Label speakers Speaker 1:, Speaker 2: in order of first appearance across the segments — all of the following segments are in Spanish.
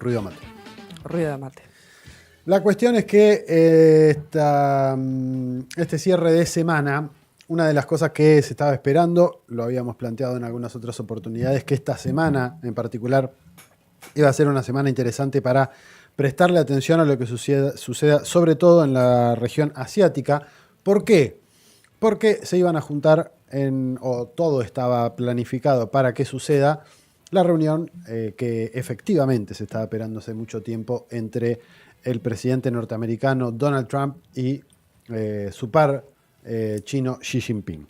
Speaker 1: Ruido mate.
Speaker 2: Ruido de mate.
Speaker 1: La cuestión es que este cierre de semana, una de las cosas que se estaba esperando, lo habíamos planteado en algunas otras oportunidades, que esta semana en particular iba a ser una semana interesante para prestarle atención a lo que suceda sobre todo en la región asiática. ¿Por qué? Porque se iban a juntar, o todo estaba planificado para que suceda, la reunión que efectivamente se estaba esperando hace mucho tiempo entre el presidente norteamericano Donald Trump y su par chino Xi Jinping.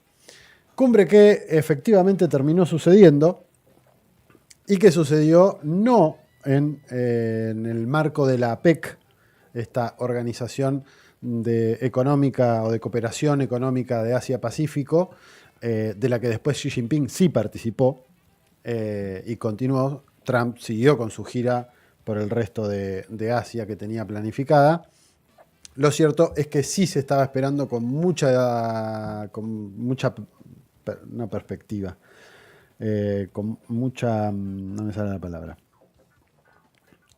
Speaker 1: Cumbre que efectivamente terminó sucediendo y que sucedió no en el marco de la APEC, esta organización económica o de cooperación económica de Asia-Pacífico, de la que después Xi Jinping sí participó y continuó. Trump siguió con su gira por el resto de Asia que tenía planificada. Lo cierto es que sí se estaba esperando con mucha no perspectiva, con mucha, no me sale la palabra.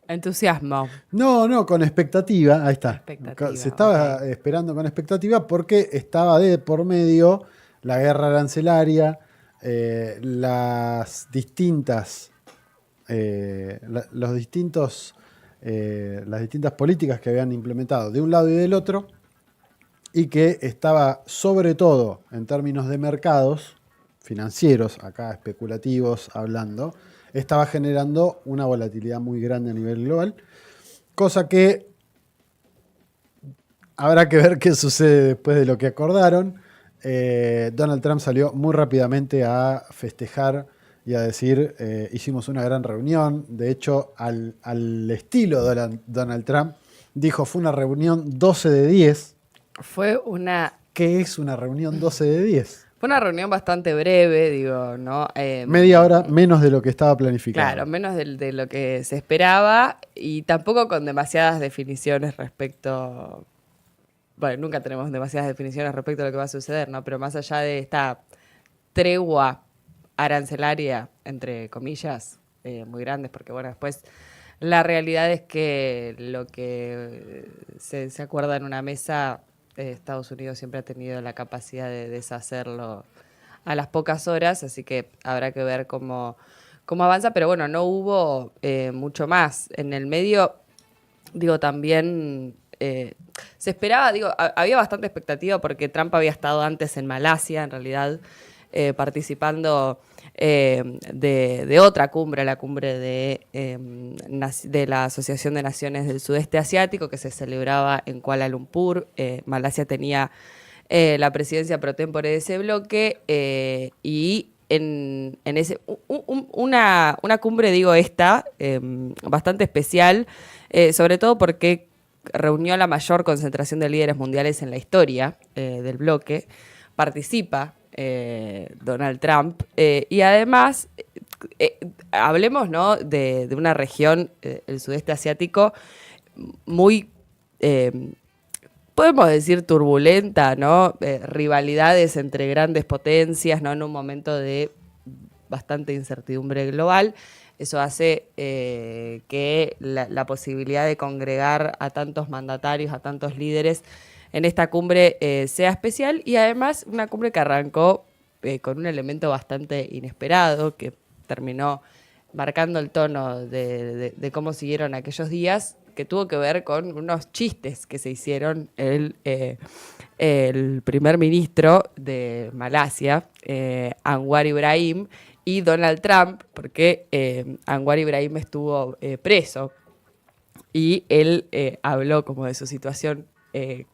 Speaker 2: Entusiasmo.
Speaker 1: No, con expectativa, ahí está.
Speaker 2: Expectativa,
Speaker 1: Se estaba esperando con expectativa porque estaba de por medio la guerra arancelaria, las distintas políticas que habían implementado de un lado y del otro, y que estaba sobre todo en términos de mercados financieros, acá especulativos hablando, estaba generando una volatilidad muy grande a nivel global, cosa que habrá que ver qué sucede después de lo que acordaron. Donald Trump salió muy rápidamente a festejar y a decir, hicimos una gran reunión. De hecho, al estilo de Donald Trump, dijo, fue una reunión 12 de 10.
Speaker 2: Fue una...
Speaker 1: ¿Qué es una reunión 12 de 10?
Speaker 2: Fue una reunión bastante breve, digo, ¿no?
Speaker 1: Media hora menos de lo que estaba planificado.
Speaker 2: Claro, menos de lo que se esperaba y tampoco con demasiadas definiciones respecto... Bueno, nunca tenemos demasiadas definiciones respecto a lo que va a suceder, ¿no? Pero más allá de esta tregua arancelaria, entre comillas, muy grandes, porque bueno, después la realidad es que lo que se acuerda en una mesa, Estados Unidos siempre ha tenido la capacidad de deshacerlo a las pocas horas, así que habrá que ver cómo avanza, pero bueno, no hubo mucho más. En el medio, digo, también... se esperaba, digo, había bastante expectativa porque Trump había estado antes en Malasia, en realidad, participando de otra cumbre, la cumbre de la Asociación de Naciones del Sudeste Asiático, que se celebraba en Kuala Lumpur. Malasia tenía la presidencia pro tempore de ese bloque y en ese una cumbre, digo, bastante especial, sobre todo porque reunió a la mayor concentración de líderes mundiales en la historia del bloque. Participa Donald Trump y además hablemos, ¿no?, de una región, el sudeste asiático, muy podemos decir turbulenta, ¿no? Rivalidades entre grandes potencias, ¿no?, en un momento de bastante incertidumbre global. Eso hace que la posibilidad de congregar a tantos mandatarios, a tantos líderes en esta cumbre sea especial, y además una cumbre que arrancó con un elemento bastante inesperado, que terminó marcando el tono de cómo siguieron aquellos días, que tuvo que ver con unos chistes que se hicieron el primer ministro de Malasia, Anwar Ibrahim, y Donald Trump, porque Anwar Ibrahim estuvo preso y él habló como de su situación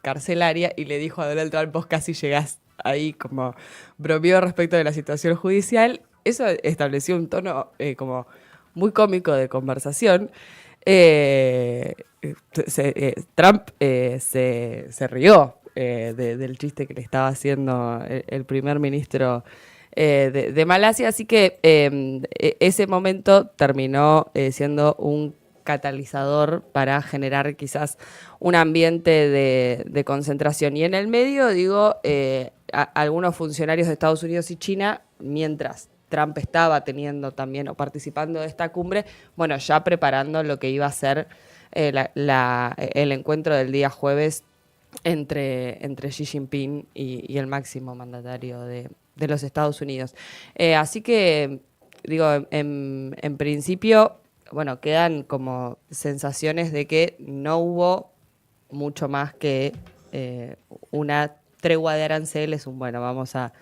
Speaker 2: carcelaria y le dijo a Donald Trump, vos casi llegás ahí, como bromeó respecto de la situación judicial. Eso estableció un tono como muy cómico de conversación. Trump se rió del chiste que le estaba haciendo el primer ministro de Malasia, así que ese momento terminó siendo un catalizador para generar quizás un ambiente de concentración. Y en el medio, digo, algunos funcionarios de Estados Unidos y China, mientras Trump estaba teniendo también o participando de esta cumbre, bueno, ya preparando lo que iba a ser el encuentro del día jueves entre Xi Jinping y el máximo mandatario de los Estados Unidos. Así que, digo, en principio, bueno, quedan como sensaciones de que no hubo mucho más que una tregua de aranceles, bueno, vamos a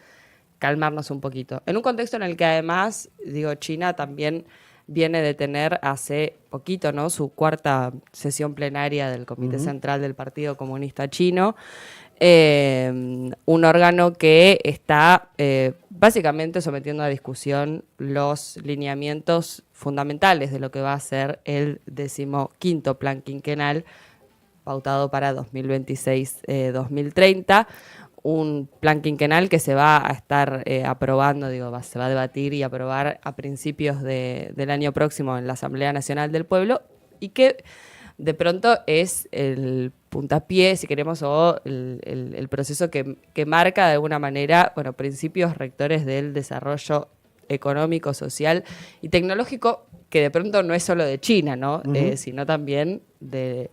Speaker 2: calmarnos un poquito. En un contexto en el que además, digo, China también viene de tener hace poquito, ¿no?, su cuarta sesión plenaria del Comité Central del Partido Comunista Chino, un órgano que está básicamente sometiendo a discusión los lineamientos fundamentales de lo que va a ser el 15º plan quinquenal pautado para 2026-2030, un plan quinquenal que se va a estar aprobando, se va a debatir y aprobar a principios del año próximo en la Asamblea Nacional del Pueblo, y que de pronto es el puntapié, si queremos, o el proceso que marca de alguna manera, bueno, principios rectores del desarrollo económico, social y tecnológico, que de pronto no es solo de China, ¿no? Sino también del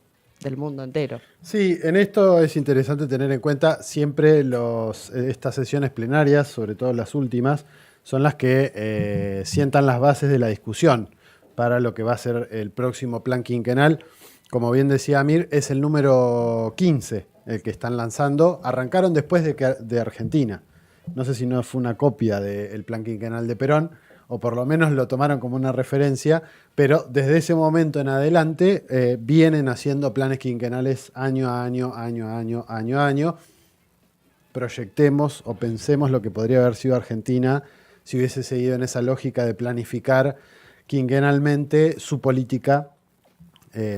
Speaker 2: mundo entero.
Speaker 1: Sí, en esto es interesante tener en cuenta siempre estas sesiones plenarias, sobre todo las últimas, son las que sientan las bases de la discusión para lo que va a ser el próximo plan quinquenal. Como bien decía Amir, es el número 15 el que están lanzando. Arrancaron después de Argentina. No sé si no fue una copia del plan quinquenal de Perón, o por lo menos lo tomaron como una referencia, pero desde ese momento en adelante vienen haciendo planes quinquenales año a año, año a año, año a año. Proyectemos o pensemos lo que podría haber sido Argentina si hubiese seguido en esa lógica de planificar quinquenalmente su política,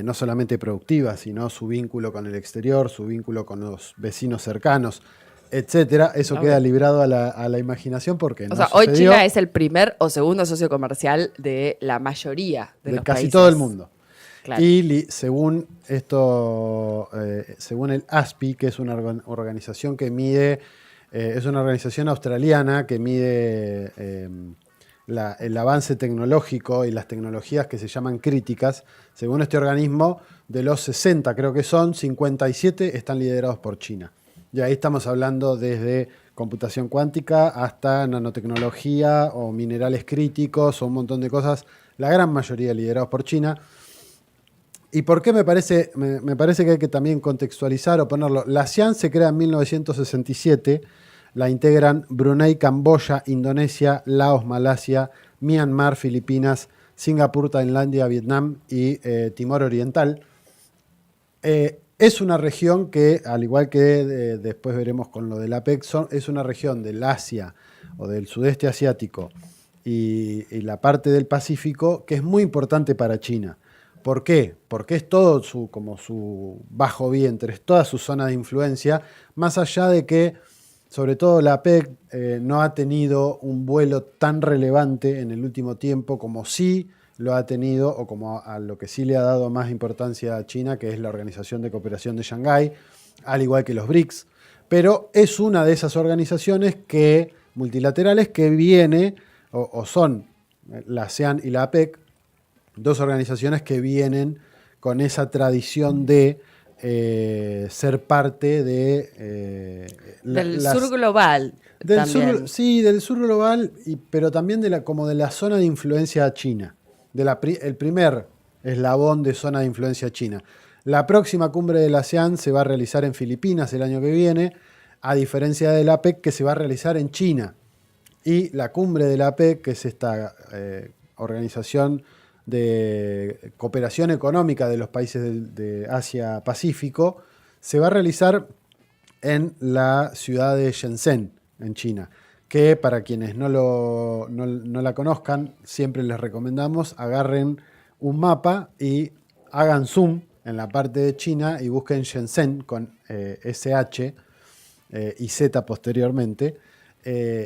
Speaker 1: no solamente productiva, sino su vínculo con el exterior, su vínculo con los vecinos cercanos, etcétera. Eso queda librado a la imaginación porque no
Speaker 2: hoy
Speaker 1: sucedió.
Speaker 2: China es el primer o segundo socio comercial de la mayoría de los
Speaker 1: casi
Speaker 2: países.
Speaker 1: todo el mundo.
Speaker 2: Claro.
Speaker 1: Y según el ASPI, que es una organización que mide, es una organización australiana que mide el avance tecnológico y las tecnologías que se llaman críticas. Según este organismo, de los 60, creo que son, 57 están liderados por China. Y ahí estamos hablando desde computación cuántica hasta nanotecnología o minerales críticos o un montón de cosas, la gran mayoría liderados por China. ¿Y por qué me parece que hay que también contextualizar o ponerlo? La ASEAN se crea en 1967, la integran Brunei, Camboya, Indonesia, Laos, Malasia, Myanmar, Filipinas, Singapur, Tailandia, Vietnam y Timor Oriental. Es una región que, al igual que después veremos con lo del APEC, es una región del Asia o del sudeste asiático y la parte del Pacífico que es muy importante para China. ¿Por qué? Porque es todo su bajo vientre, es toda su zona de influencia, más allá de que, sobre todo la APEC, no ha tenido un vuelo tan relevante en el último tiempo como sí lo ha tenido, o como a lo que sí le ha dado más importancia a China, que es la Organización de Cooperación de Shanghái, al igual que los BRICS. Pero es una de esas organizaciones multilaterales que viene, o son la ASEAN y la APEC, dos organizaciones que vienen con esa tradición de ser parte de
Speaker 2: del sur global.
Speaker 1: Del sur global, pero también como de la zona de influencia china. El primer eslabón de zona de influencia china. La próxima cumbre de la ASEAN se va a realizar en Filipinas el año que viene, a diferencia de la APEC que se va a realizar en China. Y la cumbre de la APEC, que es esta organización de cooperación económica de los países de Asia-Pacífico, se va a realizar en la ciudad de Shenzhen, en China, que para quienes no la conozcan, siempre les recomendamos agarren un mapa y hagan zoom en la parte de China y busquen Shenzhen con SH y Z posteriormente.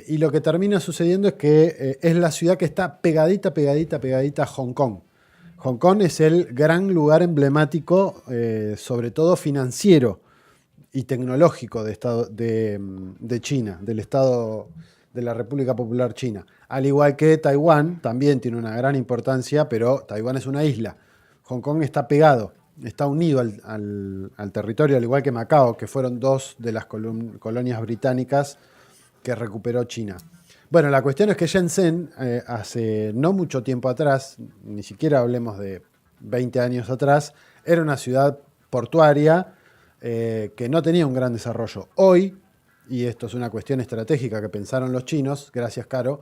Speaker 1: Y lo que termina sucediendo es que es la ciudad que está pegadita a Hong Kong. Hong Kong es el gran lugar emblemático, sobre todo financiero y tecnológico de China, del estado de la República Popular China. Al igual que Taiwán, también tiene una gran importancia, pero Taiwán es una isla. Hong Kong está pegado, está unido al territorio, al igual que Macao, que fueron dos de las colonias británicas que recuperó China. Bueno, la cuestión es que Shenzhen, hace no mucho tiempo atrás, ni siquiera hablemos de 20 años atrás, era una ciudad portuaria que no tenía un gran desarrollo. Hoy, y esto es una cuestión estratégica que pensaron los chinos, gracias Caro,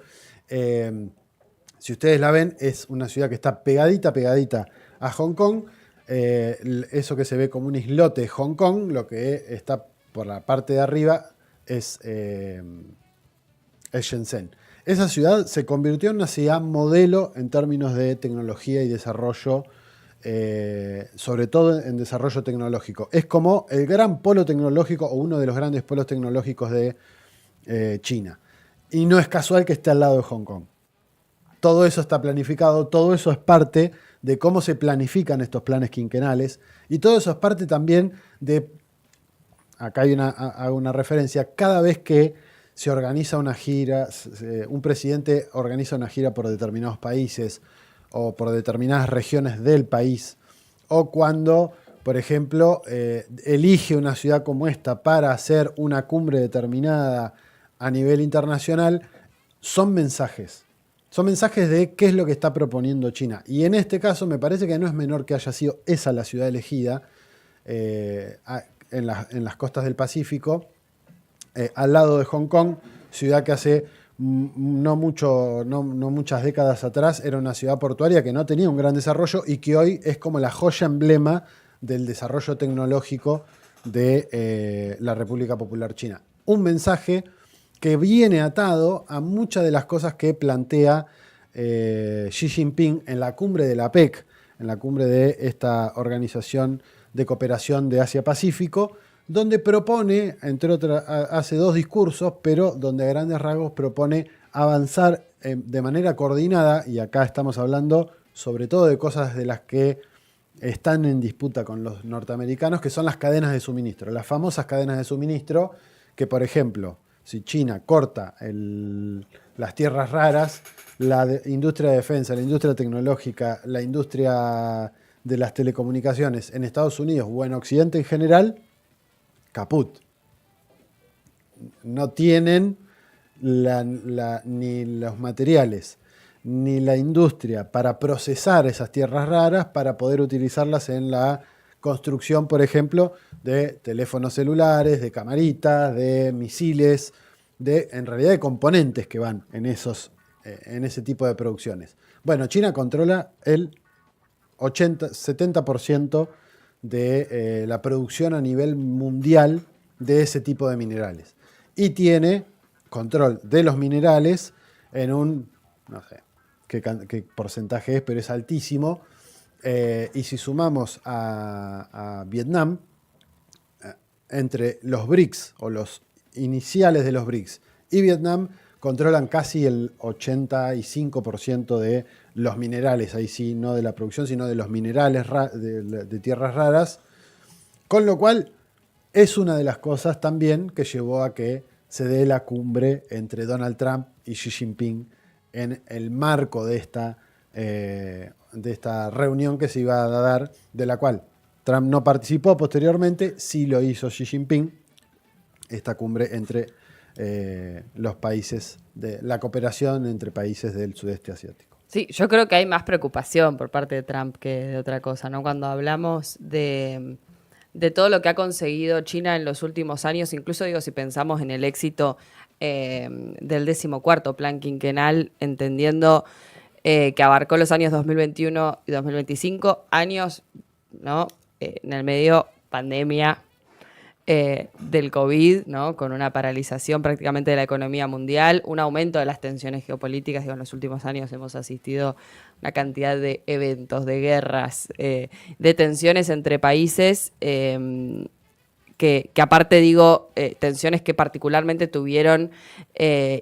Speaker 1: si ustedes la ven, es una ciudad que está pegadita a Hong Kong. Eso que se ve como un islote de Hong Kong, lo que está por la parte de arriba es Shenzhen. Esa ciudad se convirtió en una ciudad modelo en términos de tecnología y desarrollo, sobre todo en desarrollo tecnológico. Es como el gran polo tecnológico o uno de los grandes polos tecnológicos de China. Y no es casual que esté al lado de Hong Kong. Todo eso está planificado, todo eso es parte de cómo se planifican estos planes quinquenales y todo eso es parte también de, acá hago una referencia, cada vez que se organiza una gira, un presidente organiza una gira por determinados países o por determinadas regiones del país, o cuando, por ejemplo, elige una ciudad como esta para hacer una cumbre determinada a nivel internacional, son mensajes. Son mensajes de qué es lo que está proponiendo China. Y en este caso me parece que no es menor que haya sido esa la ciudad elegida en las costas del Pacífico, al lado de Hong Kong, ciudad que hace no muchas décadas atrás era una ciudad portuaria que no tenía un gran desarrollo y que hoy es como la joya emblema del desarrollo tecnológico de la República Popular China. Un mensaje que viene atado a muchas de las cosas que plantea Xi Jinping en la cumbre de la APEC, en la cumbre de esta Organización de Cooperación de Asia-Pacífico, donde propone, entre otras, hace dos discursos, pero donde a grandes rasgos propone avanzar de manera coordinada, y acá estamos hablando sobre todo de cosas de las que están en disputa con los norteamericanos, que son las cadenas de suministro, las famosas cadenas de suministro, que por ejemplo, si China corta las tierras raras, la industria de defensa, la industria tecnológica, la industria de las telecomunicaciones en Estados Unidos o en Occidente en general, caput. No tienen ni los materiales ni la industria para procesar esas tierras raras para poder utilizarlas en la construcción, por ejemplo, de teléfonos celulares, de camaritas, de misiles, en realidad de componentes que van en ese tipo de producciones. Bueno, China controla el 70% de la producción a nivel mundial de ese tipo de minerales. Y tiene control de los minerales en un, no sé qué porcentaje es, pero es altísimo. Y si sumamos a Vietnam, entre los BRICS o los iniciales de los BRICS y Vietnam, controlan casi el 85% de los minerales, ahí sí, no de la producción, sino de los minerales de tierras raras, con lo cual es una de las cosas también que llevó a que se dé la cumbre entre Donald Trump y Xi Jinping en el marco de esta reunión que se iba a dar, de la cual Trump no participó posteriormente, sí lo hizo Xi Jinping, esta cumbre entre los países, de la cooperación entre países del sudeste asiático.
Speaker 2: Sí, yo creo que hay más preocupación por parte de Trump que de otra cosa, ¿no? Cuando hablamos de todo lo que ha conseguido China en los últimos años, incluso digo, si pensamos en el éxito del 14º plan quinquenal, entendiendo que abarcó los años 2021 y 2025, años, ¿no? En el medio pandemia del COVID, ¿no? Con una paralización prácticamente de la economía mundial, un aumento de las tensiones geopolíticas. Digo, en los últimos años hemos asistido a una cantidad de eventos, de guerras, de tensiones entre países, que aparte digo, tensiones que particularmente tuvieron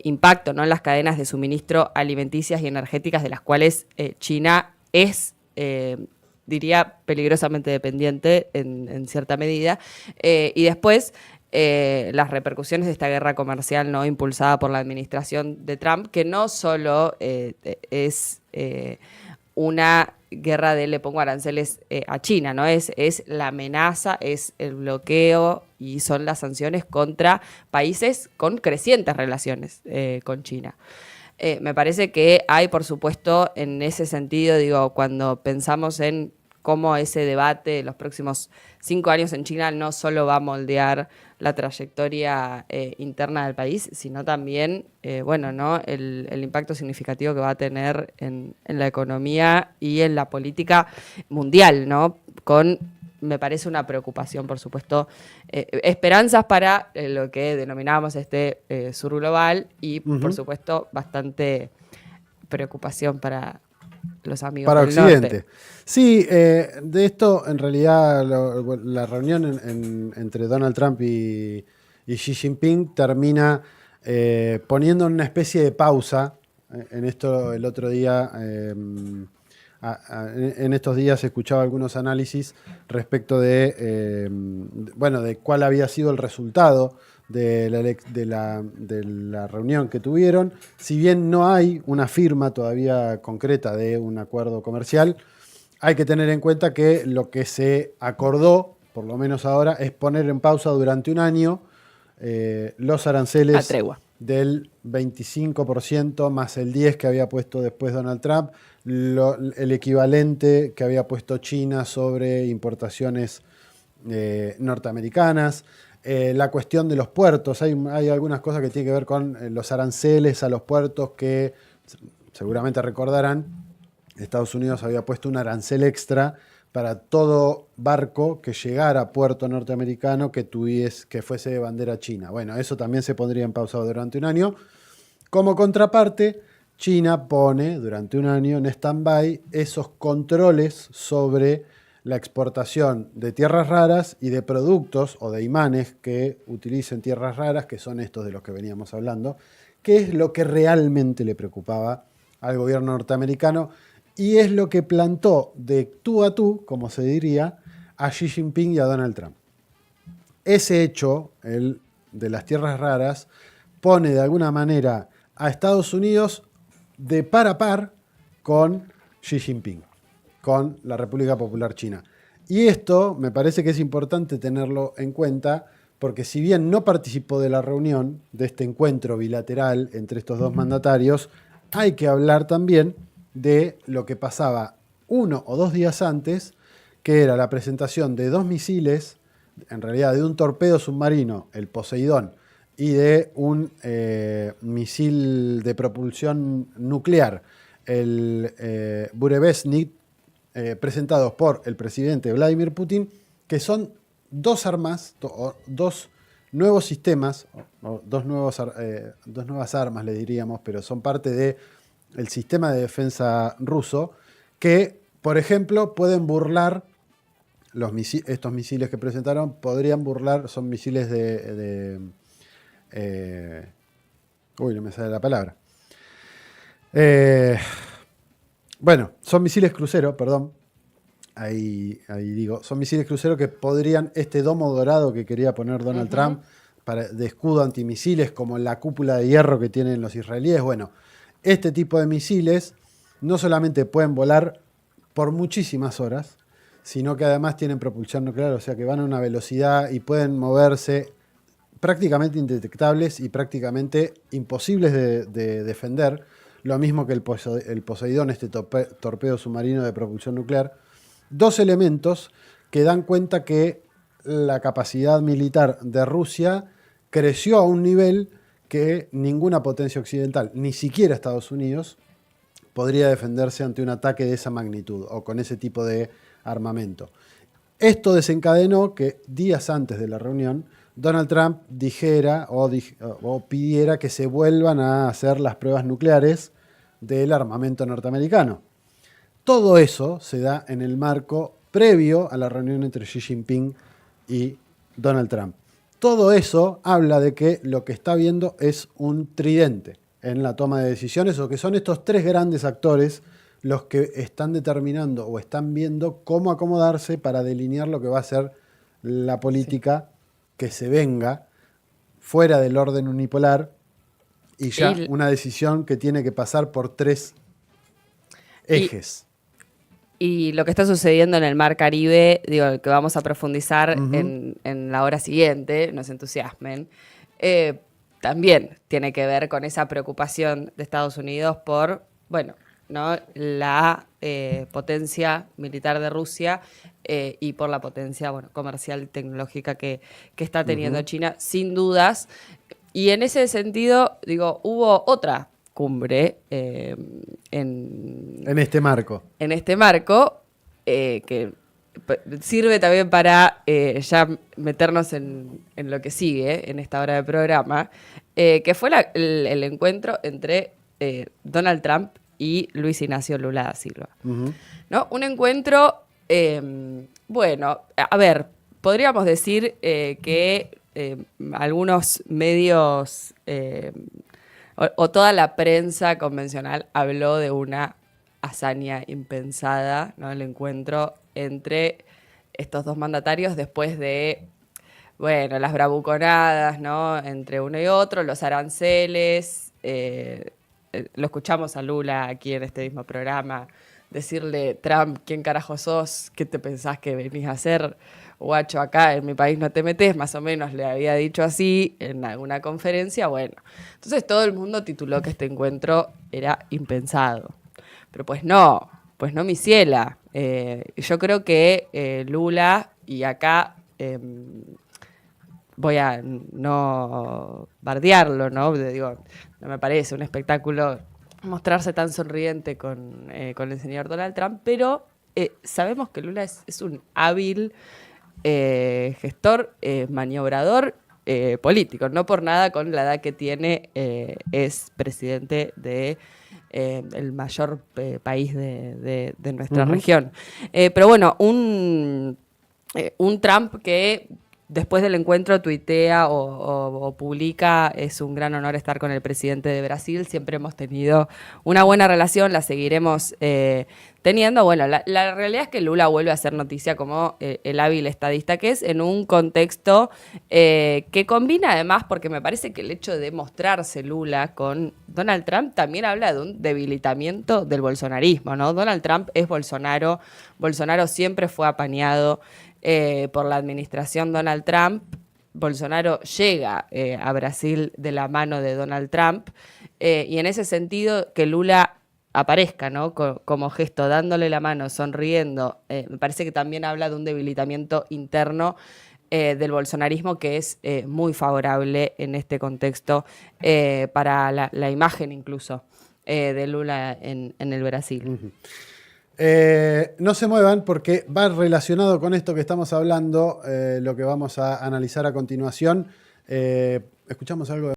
Speaker 2: impacto, ¿no? En las cadenas de suministro alimenticias y energéticas, de las cuales China es diría peligrosamente dependiente en cierta medida. Y después las repercusiones de esta guerra comercial no impulsada por la administración de Trump, que no solo es una guerra de le pongo aranceles a China, ¿no? Es la amenaza, es el bloqueo y son las sanciones contra países con crecientes relaciones con China. Me parece que hay, por supuesto, en ese sentido, digo, cuando pensamos en cómo ese debate de los próximos 5 años en China no solo va a moldear la trayectoria interna del país, sino también, bueno, ¿no? el impacto significativo que va a tener en la economía y en la política mundial, ¿no? Me parece una preocupación, por supuesto, esperanzas para lo que denominamos sur global y, por supuesto, bastante preocupación para los amigos
Speaker 1: para
Speaker 2: del
Speaker 1: Occidente.
Speaker 2: norte.
Speaker 1: Sí, de esto en realidad la reunión entre Donald Trump y Xi Jinping termina poniendo una especie de pausa. En esto el otro día, en estos días escuchaba algunos análisis respecto de cuál había sido el resultado de la reunión que tuvieron. Si bien no hay una firma todavía concreta de un acuerdo comercial, hay que tener en cuenta que lo que se acordó, por lo menos ahora, es poner en pausa durante un año los aranceles del 25% más el 10% que había puesto después Donald Trump, el equivalente que había puesto China sobre importaciones norteamericanas. La cuestión de los puertos, hay algunas cosas que tienen que ver con los aranceles a los puertos que seguramente recordarán, Estados Unidos había puesto un arancel extra para todo barco que llegara a puerto norteamericano que fuese de bandera china. Bueno, eso también se pondría en pausa durante un año. Como contraparte, China pone durante un año en stand-by esos controles sobre la exportación de tierras raras y de productos o de imanes que utilicen tierras raras, que son estos de los que veníamos hablando, que es lo que realmente le preocupaba al gobierno norteamericano y es lo que plantó de tú a tú, como se diría, a Xi Jinping y a Donald Trump. Ese hecho, el de las tierras raras, pone de alguna manera a Estados Unidos de par a par con Xi Jinping, con la República Popular China. Y esto me parece que es importante tenerlo en cuenta porque si bien no participó de la reunión, de este encuentro bilateral entre estos dos mandatarios, hay que hablar también de lo que pasaba 1 o 2 días antes, que era la presentación de 2 misiles, en realidad de un torpedo submarino, el Poseidón, y de un misil de propulsión nuclear, el Burevestnik, presentados por el presidente Vladimir Putin, que son 2 armas, 2 nuevos sistemas, o 2 nuevas armas, le diríamos, pero son parte del sistema de defensa ruso, que, por ejemplo, pueden burlar estos misiles que presentaron, podrían burlar, son misiles no me sale la palabra. Son misiles crucero, perdón. Ahí digo, son misiles crucero que podrían, este domo dorado que quería poner Donald Trump de escudo antimisiles, como la cúpula de hierro que tienen los israelíes. Bueno, este tipo de misiles no solamente pueden volar por muchísimas horas, sino que además tienen propulsión nuclear, o sea que van a una velocidad y pueden moverse prácticamente indetectables y prácticamente imposibles de defender. Lo mismo que el Poseidón, este torpedo submarino de propulsión nuclear. 2 elementos que dan cuenta que la capacidad militar de Rusia creció a un nivel que ninguna potencia occidental, ni siquiera Estados Unidos, podría defenderse ante un ataque de esa magnitud o con ese tipo de armamento. Esto desencadenó que días antes de la reunión Donald Trump dijera o pidiera que se vuelvan a hacer las pruebas nucleares del armamento norteamericano. Todo eso se da en el marco previo a la reunión entre Xi Jinping y Donald Trump. Todo eso habla de que lo que está viendo es un tridente en la toma de decisiones, o que son estos 3 grandes actores los que están determinando o están viendo cómo acomodarse para delinear lo que va a ser la política que se venga fuera del orden unipolar y ya una decisión que tiene que pasar por 3 ejes.
Speaker 2: Y lo que está sucediendo en el Mar Caribe, digo, que vamos a profundizar en la hora siguiente, nos entusiasmen, también tiene que ver con esa preocupación de Estados Unidos por, bueno, ¿no?, la potencia militar de Rusia y por la potencia, bueno, comercial y tecnológica que está teniendo China, sin dudas. Y en ese sentido, digo, hubo otra cumbre
Speaker 1: en este marco.
Speaker 2: En este marco, que sirve también para ya meternos en lo que sigue en esta hora de programa, que fue el encuentro entre Donald Trump y Luis Ignacio Lula da Silva. ¿No? Un encuentro, bueno, a ver, podríamos decir que algunos medios o toda la prensa convencional habló de una hazaña impensada, ¿no? El encuentro entre estos dos mandatarios después de, bueno, las bravuconadas, ¿no?, entre uno y otro, los aranceles. Lo escuchamos a Lula aquí en este mismo programa decirle: Trump, ¿quién carajo sos? ¿Qué te pensás que venís a hacer? Guacho, acá en mi país no te metés, más o menos le había dicho así en alguna conferencia. Bueno, entonces todo el mundo tituló que este encuentro era impensado. Pero pues no, mi ciela. Yo creo que Lula, y acá voy a no bardearlo, ¿no? Digo, no me parece un espectáculo mostrarse tan sonriente con el señor Donald Trump, pero sabemos que Lula es un hábil gestor, maniobrador político. No por nada, con la edad que tiene, es presidente de el mayor país de nuestra región. Pero bueno, un Trump que después del encuentro tuitea o publica: es un gran honor estar con el presidente de Brasil, siempre hemos tenido una buena relación, la seguiremos teniendo. Bueno, la realidad es que Lula vuelve a hacer noticia como el hábil estadista que es, en un contexto que combina además, porque me parece que el hecho de mostrarse Lula con Donald Trump también habla de un debilitamiento del bolsonarismo, ¿no? Donald Trump es Bolsonaro, Bolsonaro siempre fue apañado por la administración Donald Trump. Bolsonaro llega a Brasil de la mano de Donald Trump, y en ese sentido que Lula aparezca, ¿no?, como gesto, dándole la mano, sonriendo, me parece que también habla de un debilitamiento interno del bolsonarismo que es muy favorable en este contexto para la imagen incluso de Lula en el Brasil.
Speaker 1: No se muevan porque va relacionado con esto que estamos hablando, lo que vamos a analizar a continuación. Escuchamos algo de